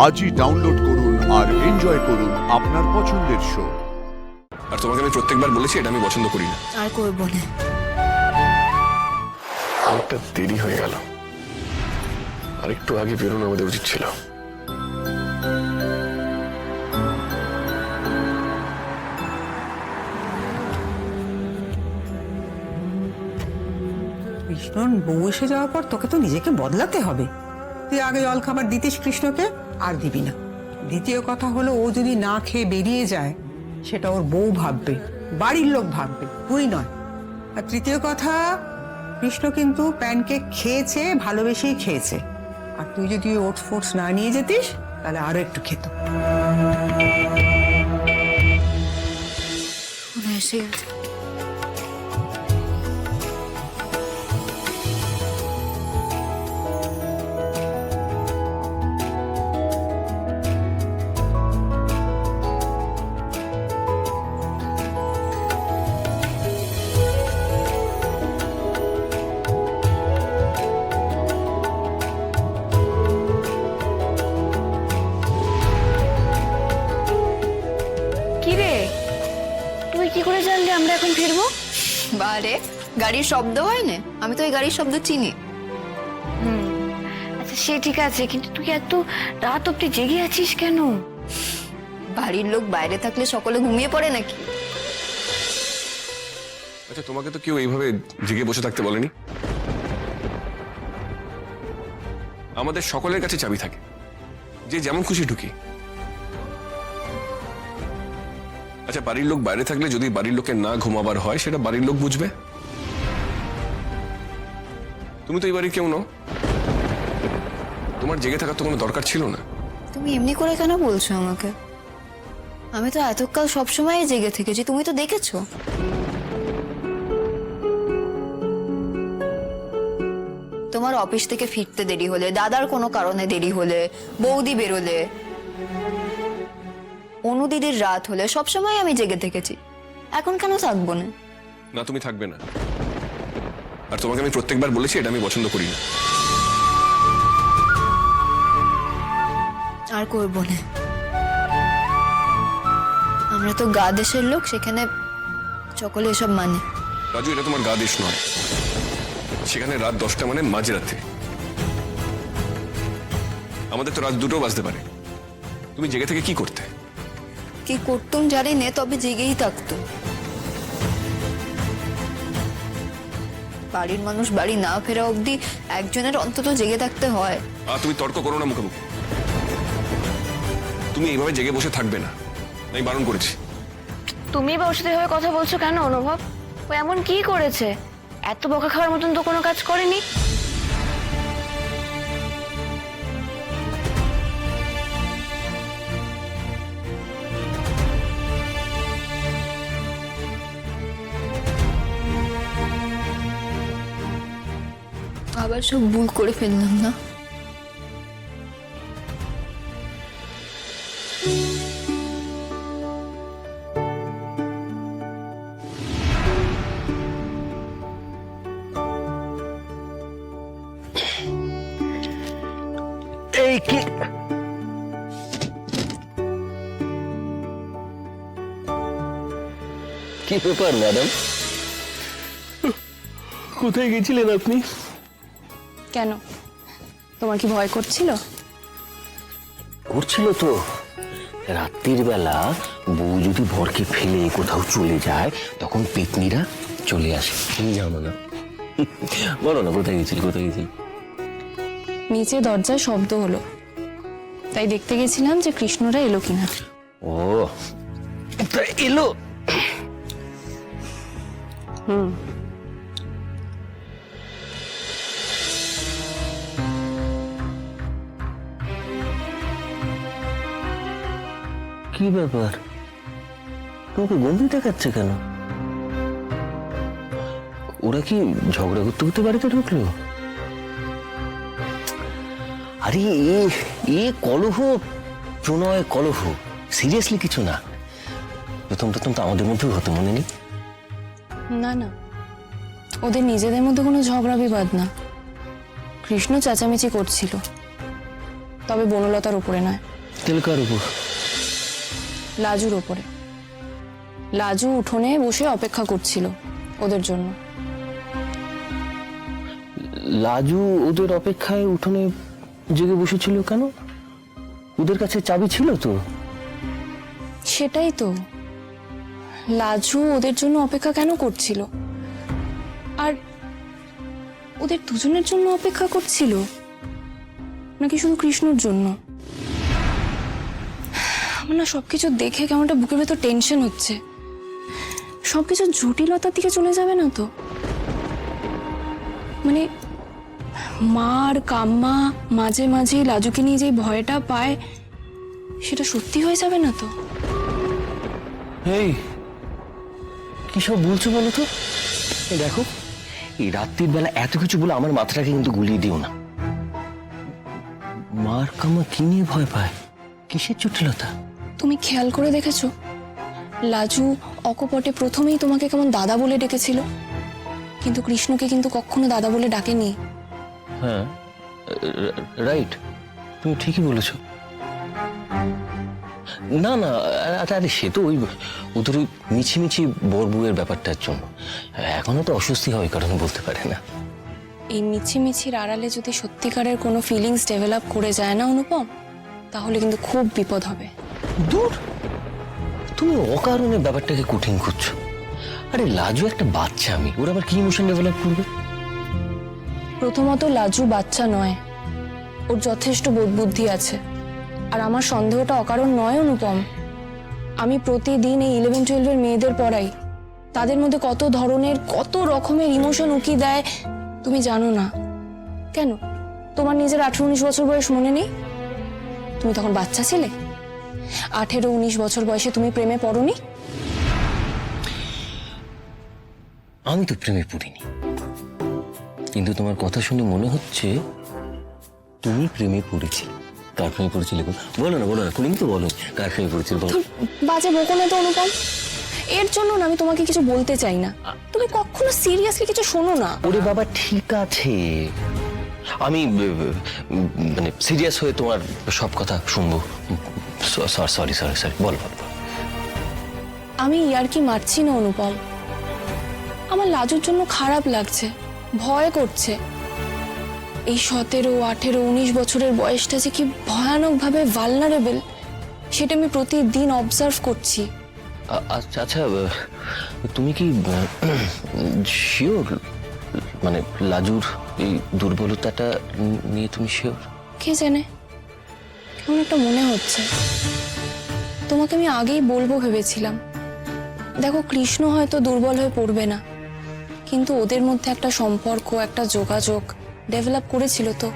আজই ডাউনলোড করুন আর এনজয় করুন আপনার পছন্দের শো। আর তোমাকে আমি প্রত্যেকবার বলেছি এটা আমি পছন্দ করি না। আর করবো না। অনেকটা দেরি হয়ে গেল, আরেকটু আগে বেরোনো আমাদের উচিত ছিল। কৃষ্ণর বউ এসে যাওয়ার পর তোকে তো নিজেকে বদলাতে হবে। তুই আগে জল খাবার দিতিস কৃষ্ণকে, আর দিবি না। দ্বিতীয় কথা হলো, ও যদি না খেয়ে বেরিয়ে যায় সেটা ওর বউ ভাববে, বাড়ির লোক ভাববে, তুই নয়। আর তৃতীয় কথা, কৃষ্ণ কিন্তু প্যানকেক খেয়েছে, ভালোবেসেই খেয়েছে। আর তুই যদি ওটস ফোটস না নিয়ে যেতিস তাহলে আরো একটু খেত। এসে গেছে। কিরে, তুই কি করে জানলি আমরা এখন ফিরবো? বারে, গাড়ির শব্দ হয় না? আমি তো এই গাড়ির শব্দ চিনি। আচ্ছা সে ঠিক আছে, কিন্তু তুই এত রাত অব্দি জেগে আছিস কেন? বাড়ির লোক বাইরে থাকলে সকলে ঘুমিয়ে পড়ে নাকি? আচ্ছা, তোমাকে তো কেউ এইভাবে জেগে বসে থাকতে বলেনি। আমাদের সকলের কাছে চাবি থাকে, যে যেমন খুশি ঢুকি। আচ্ছা, বাড়ির লোক বাইরে থাকলে যদি বাড়ির লোকের না ঘুমাবার হয় সেটা বাড়ির লোক বুঝবে। তুমি তো এই বাড়ির কেউ নও, তোমার জেগে থাকার তো কোনো দরকার ছিল না। তুমি এমনি করে কেন বলছো আমাকে? আমি তো এতকাল সবসময় জেগে থেকেছি, তুমি তো দেখেছো। তোমার অফিস থেকে ফিরতে দেরি হলে, দাদার কোনো কারণে দেরি হলে, বৌদি বেরোলে, অনুদিদির রাত হলে, সবসময় আমি জেগে থেকেছি। এখন কেন থাকবো না? না, তুমি থাকবে না। আর তোমাকে আমি প্রত্যেকবার বলেছি এটা আমি পছন্দ করি না। আর করবো না। আমরা তো গা দেশের লোক, সেখানে সকলে এসব মানে। রাজু, এটা তোমার গা দেশ নয়। সেখানে রাত 10টা মানে মাঝরাতে। আমাদের তো রাত 2টো বাজতে পারে। তুমি জেগে থেকে কি করতে? কি করতুম জানি না, তবে জেগেই থাকতুম। বাড়ির মানুষ বাড়ি না ফেরা অবধি একজনের অন্তত জেগে থাকতে হয়। আর তুমি তর্ক করো না মুখে মুখে। তুমি এইভাবে জেগে বসে থাকবে না, আমি বারণ করেছি। তুমি বা ওর সাথে এভাবে কথা বলছো কেন অনুভব? ও এমন কি করেছে? এত বকা খাওয়ার মতন তো কোনো কাজ করেনি। আবার সব ভুল করে ফেললাম না? এই কি কি ব্যাপার ম্যাডাম, কোথায় গেছিলেন আপনি? কেন, তোমার কি ভয় করছিল? করছিল তো। রাত্রির বেলা বউ যদি বরকে ফেলে কোথাও চলে যায় তখন পেতনিরা চলে আসে। তুমি জানো না? বলো না, কোথায় গেছিল, কোথায় গেছিল? নিচে দরজায় শব্দ হলো, তাই দেখতে গেছিলাম যে কৃষ্ণরা এলো কিনা। ও, তা এলো? কি ব্যাপার, তোমাকে গম্ভীর দেখাচ্ছে কেন? ওরা কি ঝগড়া করতে করতে বাড়িতে ঢুকলো? আরে এ কলহ, প্রণয় কলহ, সিরিয়াসলি কিছু না। প্রথম প্রথম তো আমাদের মধ্যেও হতো, মনে নেই? না না, ওদের নিজেদের মধ্যে কোনো ঝগড়া বিবাদ না। কৃষ্ণ চেঁচামেচি করছিল, তবে বনলতার উপরে নয়। তেলকার উপর? লাজুর ওপরে। লাজু উঠোনে বসে অপেক্ষা করছিল ওদের জন্য। লাজু ওদের অপেক্ষায় উঠোনে জেগে বসেছিল কেন? ওদের কাছে চাবি ছিল তো। সেটাই তো, লাজু ওদের জন্য অপেক্ষা কেন করছিল? আর ওদের দুজনের জন্য অপেক্ষা করছিল নাকি শুধু কৃষ্ণর জন্য? আমার না সবকিছু দেখে কেমনটা বুকের ভেতর টেনশন হচ্ছে। সবকিছু জটিলতার দিকে চলে যাবে না তো? মানে মা আর কাম্মা মাঝে মাঝে লাজুকে নিয়ে যে ভয়টা পায় সেটা সত্যি হয়ে যাবে না তো? এই কি সব বলছো বলো তো? এই দেখো, এই রাত্রির বেলা এত কিছু বলে আমার মাথাটাকে কিন্তু গুলিয়ে দিও না। মার কামা কি নিয়ে ভয় পায়? কিসের জটিলতা? তুমি খেয়াল করে দেখেছো লাজু অকপটে প্রথমেই তোমাকে কেমন দাদা বলে ডেকেছিল, কিন্তু কৃষ্ণকে কিন্তু কখনো দাদা বলে ডাকেনি। হ্যাঁ, রাইট, তুমি ঠিকই বলেছো। না না, আরে সে তো ওদের ওই মিছিমিছি বরবুয়ের ব্যাপারটার জন্য এখনো তো অস্বস্তি হয়, কারণ বলতে পারে না। এই মিছিমিছির আড়ালে যদি সত্যিকারের কোনো ফিলিংস ডেভেলপ করে যায় না অনুপম, তাহলে কিন্তু খুব বিপদ হবে। দূর, তুমি অকারণে ব্যাপারটাকে কঠিন করছো। আরে লাজু একটা বাচ্চা, আমি ওর আবার কি ইমোশন ডেভেলপ করবে? প্রথমত লাজু বাচ্চা নয়, ওর যথেষ্ট বোধ বুদ্ধি আছে। আর আমার সন্দেহটা অকারণ নয় অনুপম। আমি প্রতিদিন এই 11-12 মেয়েদের পড়াই, তাদের মধ্যে কত ধরনের কত রকমের ইমোশন উকি দেয় তুমি জানো না। কেন তোমার নিজের 18-19 বছর বয়স মনে নেই? তুমি তখন বাচ্চা ছিলে। 18-19 বছর বয়সে তুমি প্রেমে পড়োনি? আমি তো প্রেমে পড়িনি, কিন্তু তোমার কথা শুনে মনে হচ্ছে তুমি প্রেমে পড়েছিলে। কার প্রেমে পড়েছিলে? বলো না তুমি তো বলো, কার প্রেমে পড়েছিলে বলো। বাজে বকো না তো অনুপম, এর জন্য না আমি তোমাকে কিছু বলতে চাই না। তুমি কখনো সিরিয়াসলি কিছু শোনো না। ওরে বাবা ঠিক আছে, আমি মানে সিরিয়াস হয়ে তোমার সব কথা শুনবো। সরি বল। আমি ইয়ার্কি মারছি না অনুপম, আমার লাজুর জন্য খারাপ লাগছে, ভয় করছে। এই 17, 18, 19 বছরের বয়সটা যে কি ভয়ানকভাবে ভালনারেবল সেটা আমি প্রতিদিন অবজার্ভ করছি। আচ্ছা, তুমি কি শিওর, মানে লাজুর এই দুর্বলতাটা নিয়ে তুমি শিওর? কে জানে, কেমন একটা মনে হচ্ছে। তোমাকে আমি আগেই বলবো ভেবেছিলাম। দেখো কৃষ্ণ হয়তো দুর্বল হয়ে পড়বে না, কিন্তু ওদের মধ্যে একটা সম্পর্ক, একটা যোগাযোগ ডেভেলপ করেছিল তো।